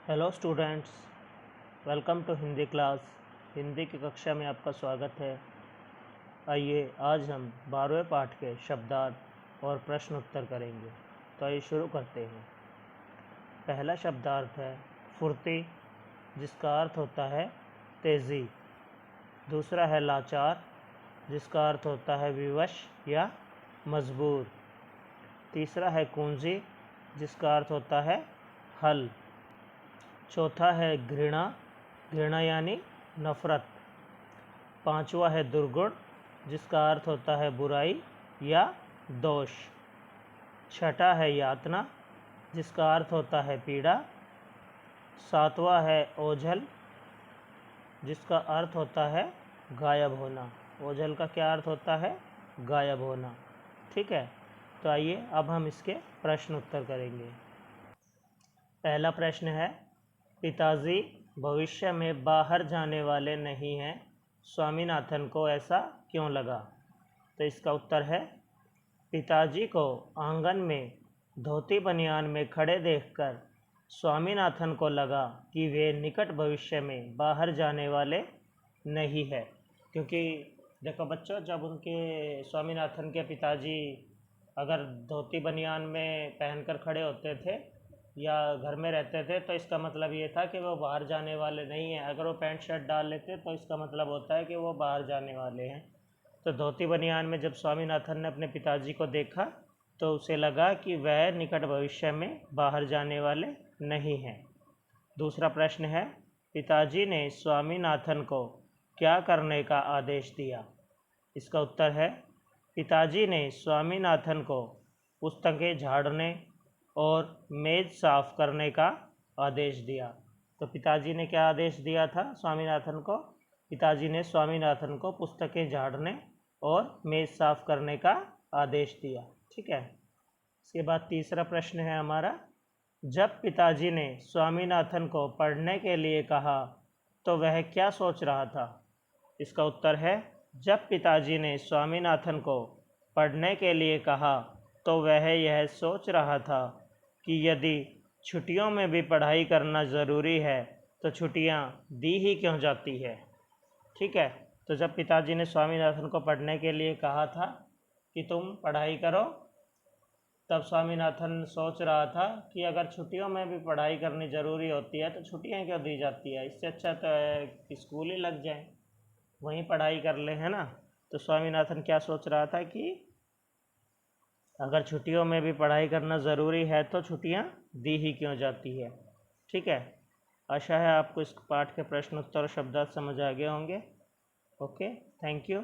Hello students, welcome to Hindi class. Hindi की कक्षा में आपका स्वागत है। आइए आज हम 12वें पाठ के शब्दार्थ और प्रश्न उत्तर करेंगे। तो आइए शुरू करते हैं। पहला शब्दार्थ है फुर्ती, जिसका अर्थ होता है तेज़ी। दूसरा है लाचार, जिसका अर्थ होता है विवश या मजबूर। तीसरा है कुंजी, जिसका अर्थ होता है हल। चौथा है घृणा, घृणा यानी नफ़रत। पांचवा है दुर्गुण, जिसका अर्थ होता है बुराई या दोष। छठा है यातना, जिसका अर्थ होता है पीड़ा। सातवां है ओझल, जिसका अर्थ होता है गायब होना। ओझल का क्या अर्थ होता है? गायब होना। ठीक है, तो आइए अब हम इसके प्रश्न उत्तर करेंगे। पहला प्रश्न है, पिताजी भविष्य में बाहर जाने वाले नहीं हैं, स्वामीनाथन को ऐसा क्यों लगा? तो इसका उत्तर है, पिताजी को आंगन में धोती बनियान में खड़े देखकर स्वामीनाथन को लगा कि वे निकट भविष्य में बाहर जाने वाले नहीं है। क्योंकि देखो बच्चों, जब उनके स्वामीनाथन के पिताजी अगर धोती बनियान में पहनकर खड़े होते थे या घर में रहते थे, तो इसका मतलब ये था कि वो बाहर जाने वाले नहीं हैं। अगर वो पैंट शर्ट डाल लेते तो इसका मतलब होता है कि वो बाहर जाने वाले हैं। तो धोती बनियान में जब स्वामीनाथन ने अपने पिताजी को देखा तो उसे लगा कि वह निकट भविष्य में बाहर जाने वाले नहीं हैं। दूसरा प्रश्न है, पिताजी ने स्वामीनाथन को क्या करने का आदेश दिया? इसका उत्तर है, पिताजी ने स्वामीनाथन को पुस्तकें झाड़ने और मेज़ साफ करने का आदेश दिया। तो पिताजी ने क्या आदेश दिया था स्वामीनाथन को? पिताजी ने स्वामीनाथन को पुस्तकें झाड़ने और मेज़ साफ करने का आदेश दिया। ठीक है, इसके बाद तीसरा प्रश्न है हमारा, जब पिताजी ने स्वामीनाथन को पढ़ने के लिए कहा तो वह क्या सोच रहा था? इसका उत्तर है, जब पिताजी ने स्वामीनाथन को पढ़ने के लिए कहा तो वह यह सोच रहा था कि यदि छुट्टियों में भी पढ़ाई करना ज़रूरी है तो छुट्टियां दी ही क्यों जाती है। ठीक है, तो जब पिताजी ने स्वामीनाथन को पढ़ने के लिए कहा था कि तुम पढ़ाई करो, तब स्वामीनाथन सोच रहा था कि अगर छुट्टियों में भी पढ़ाई करनी ज़रूरी होती है तो छुट्टियां क्यों दी जाती है, इससे अच्छा तो है कि स्कूल ही लग जाए, वहीं पढ़ाई कर ले, है ना। तो स्वामीनाथन क्या सोच रहा था कि अगर छुट्टियों में भी पढ़ाई करना ज़रूरी है तो छुट्टियां दी ही क्यों जाती है। ठीक है, आशा है आपको इस पाठ के प्रश्न उत्तर शब्दार्थ समझ आ गए होंगे। Okay, thank you.